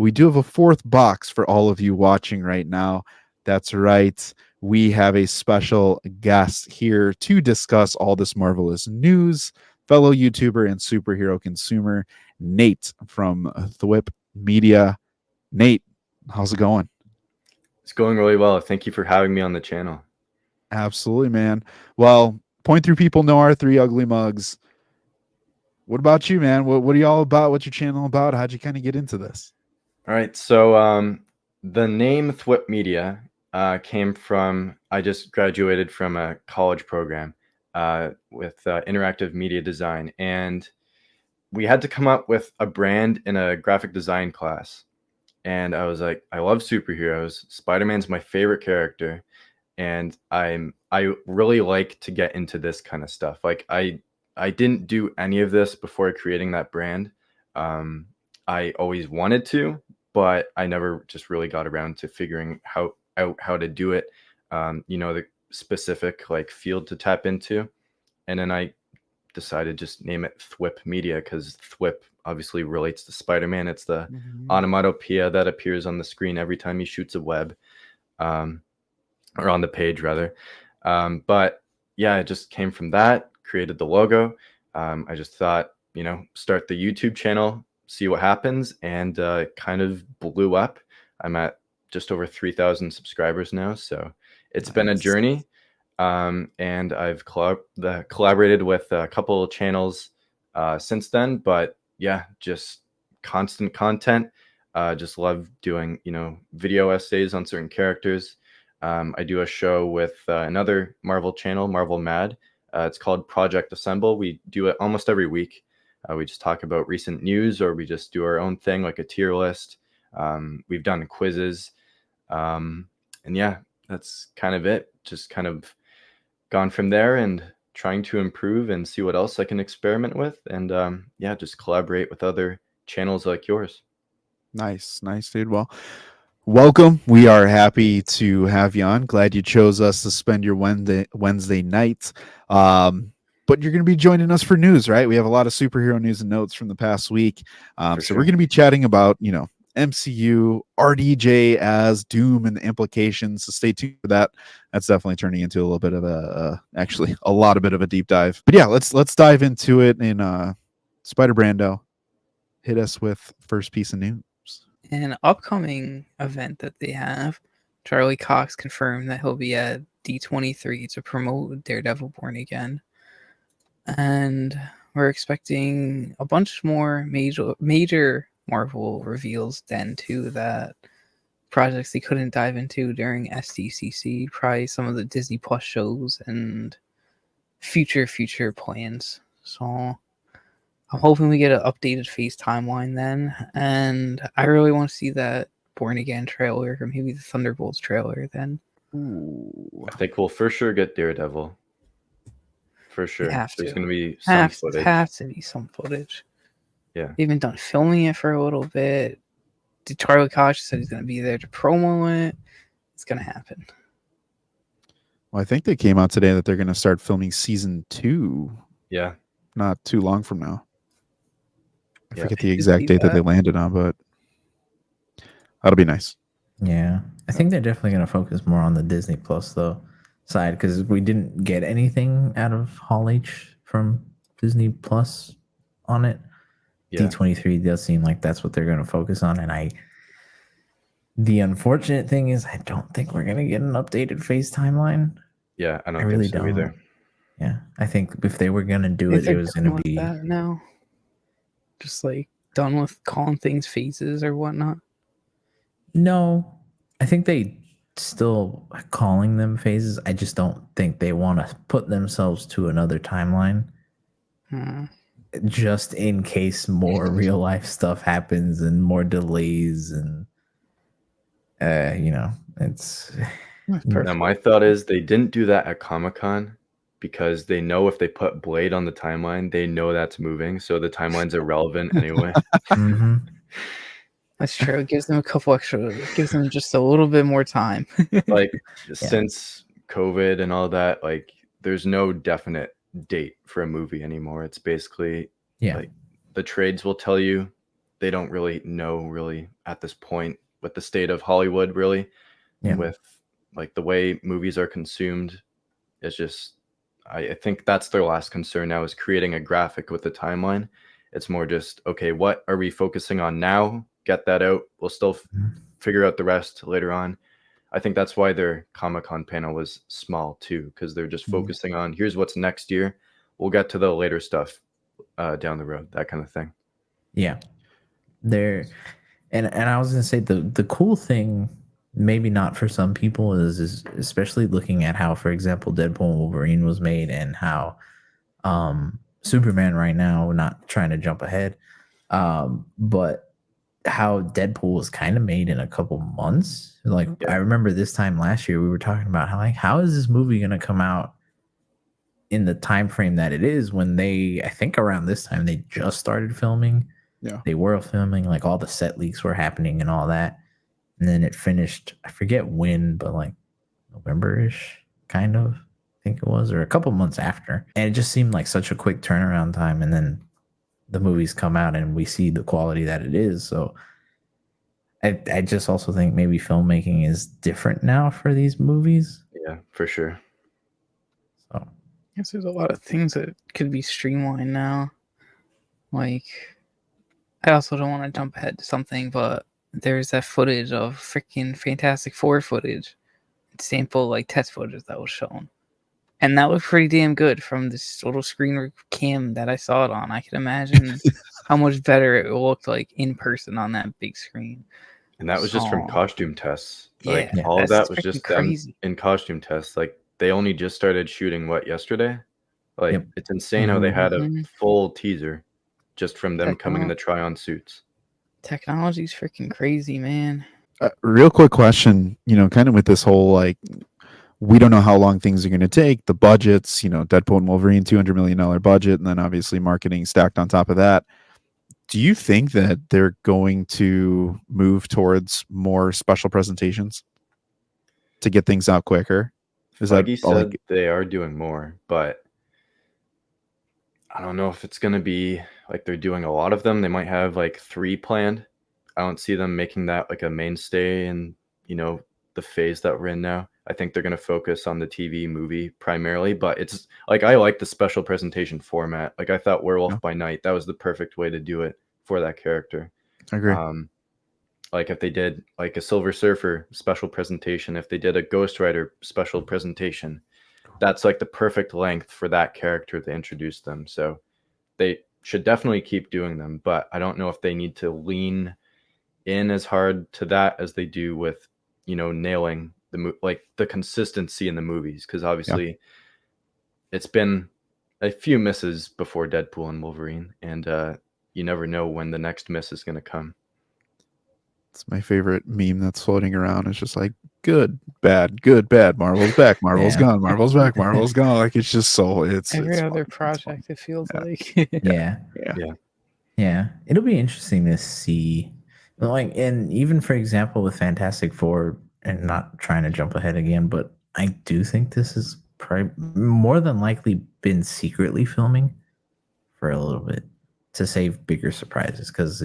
we do have a fourth box for all of you watching right now. That's right. We have a special guest here to discuss all this marvelous news. Fellow YouTuber and superhero consumer, Nate from Thwip Media. Nate, how's it going? It's going really well. Thank you for having me on the channel. Absolutely, man. Well, point through people know our three ugly mugs. What about you, man? What are you all about? What's your channel about? How'd you kind of get into this? All right, so the name Thwip Media came from, I just graduated from a college program with interactive media design, and we had to come up with a brand in a graphic design class. And I was like, I love superheroes. Spider-Man's my favorite character, and I really like to get into this kind of stuff. Like I didn't do any of this before creating that brand. I always wanted to, but I never just really got around to figuring out how to do it. The specific like field to tap into, and then I decided just name it Thwip Media because Thwip obviously relates to Spider-Man. It's the onomatopoeia that appears on the screen every time he shoots a web, or on the page rather. But yeah, it just came from that. Created the logo. I just thought, start the YouTube channel, see what happens, and kind of blew up. I'm at just over 3,000 subscribers now, so it's been a journey. And I've collaborated with a couple of channels since then. But yeah, just constant content. Just love doing, video essays on certain characters. I do a show with another Marvel channel, Marvel Mad. It's called Project Assemble. We do it almost every week. We just talk about recent news, or we just do our own thing, like a tier list. We've done quizzes. And yeah, that's kind of it. Just kind of gone from there and trying to improve and see what else I can experiment with. And yeah, just collaborate with other channels like yours. Nice, dude. Well, welcome. We are happy to have you on. Glad you chose us to spend your Wednesday night. But you're going to be joining us for news, right? We have a lot of superhero news and notes from the past week. So sure. we're going to be chatting about, MCU, RDJ as Doom and the implications. So stay tuned for that. That's definitely turning into a little bit of actually a lot of bit of a deep dive. But yeah, let's dive into it. In Spider Brando, hit us with first piece of news. An upcoming event that they have, Charlie Cox confirmed that he'll be at D23 to promote Daredevil Born Again. And we're expecting a bunch more major Marvel reveals then too, that projects they couldn't dive into during SDCC, probably some of the Disney Plus shows and future plans. So I'm hoping we get an updated phase timeline then, and I really want to see that Born Again trailer, or maybe the Thunderbolts trailer then. Ooh. I think we'll for sure get Daredevil. For sure. There's going to be some footage. Have to be some footage. Yeah. They've been done filming it for a little bit. Charlie Cox said he's going to be there to promo it. It's going to happen. Well, I think they came out today that they're going to start filming season 2. Yeah. Not too long from now. I forget the exact date that they landed on, but that'll be nice. Yeah. I think they're definitely going to focus more on the Disney Plus side, because we didn't get anything out of Hall H from Disney Plus on it. Yeah. D23 does seem like that's what they're going to focus on, and the unfortunate thing is I don't think we're going to get an updated phase timeline. Yeah, I don't really think so either. Yeah, I think if they were going to do it, it was going to be that now. Just like done with calling things phases or whatnot. No, I think they still calling them phases. I just don't think they want to put themselves to another timeline. Just in case more real life stuff happens and more delays, and it's now my thought is they didn't do that at Comic-Con because they know if they put Blade on the timeline, they know that's moving, so the timeline's irrelevant anyway. Mm-hmm. That's true. It gives them a couple extra. It gives them just a little bit more time. Since COVID and all that, like there's no definite date for a movie anymore. It's basically like the trades will tell you they don't really know really at this point with the state of Hollywood, really, Yeah. with like the way movies are consumed. It's just, I think that's their last concern now, is creating a graphic with a timeline. It's more just, okay, what are we focusing on now? Get that out. We'll still figure out the rest later on. I think that's why their Comic-Con panel was small too, because they're just focusing on, here's what's next year. We'll get to the later stuff down the road, that kind of thing. Yeah. There, and I was gonna say the cool thing, maybe not for some people, is especially looking at how, for example, Deadpool and Wolverine was made, and how Superman right now, not trying to jump ahead, but how Deadpool was kind of made in a couple months. Like, I remember this time last year we were talking about how is this movie gonna come out in the time frame that it is, when I think around this time they just started filming. Yeah. They were filming, like all the set leaks were happening and all that. And then it finished, I forget when, but like November-ish, kind of, I think it was, or a couple months after. And it just seemed like such a quick turnaround time. And then the movies come out and we see the quality that it is. So I just also think maybe filmmaking is different now for these movies. Yeah, for sure. So Yes, there's a lot of things that could be streamlined now. Like, I also don't want to jump ahead to something, but there's that footage of freaking Fantastic Four footage, sample like test footage that was shown, and that was pretty damn good from this little screen cam that I saw it on. I can imagine how much better it looked like in person on that big screen. And that was just from costume tests. Like, Yeah, all of that's that was just crazy. them in costume tests. Like, they only just started shooting yesterday. Like, Yep. it's insane how they had a Mhm. full teaser just from them coming in the try-on suits. Technology's freaking crazy, man. Real quick question, kind of with this whole, like, we don't know how long things are going to take, the budgets, Deadpool and Wolverine, $200 million budget, and then obviously marketing stacked on top of that. Do you think that they're going to move towards more special presentations to get things out quicker? Is that Feige all, said they are doing more, but I don't know if it's going to be like they're doing a lot of them. They might have like 3 planned. I don't see them making that like a mainstay in, the phase that we're in now. I think they're going to focus on the TV movie primarily, but it's like, I like the special presentation format. Like, I thought Werewolf by Night, that was the perfect way to do it for that character. I agree. Like, if they did like a Silver Surfer special presentation, if they did a Ghost Rider special presentation, that's like the perfect length for that character to introduce them. So they should definitely keep doing them, but I don't know if they need to lean in as hard to that as they do with, nailing like the consistency in the movies. Because obviously it's been a few misses before Deadpool and Wolverine, and you never know when the next miss is going to come. It's my favorite meme that's floating around. It's just like, good, bad, Marvel's back, Marvel's gone, Marvel's back, Marvel's gone. Like, it's just so Every it's other fun. project, it feels like. Yeah. It'll be interesting to see, like, and even for example with Fantastic Four, and not trying to jump ahead again, but I do think this is probably more than likely been secretly filming for a little bit to save bigger surprises. Because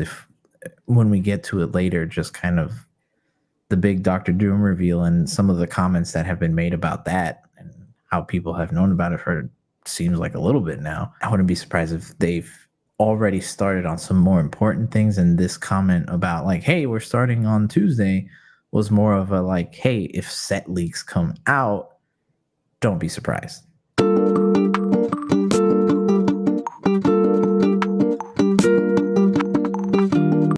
when we get to it later, just kind of the big Doctor Doom reveal and some of the comments that have been made about that and how people have known about it for, seems like, a little bit now. I wouldn't be surprised if they've already started on some more important things, and this comment about like, hey, we're starting on Tuesday, was more of a like, hey, if set leaks come out, don't be surprised.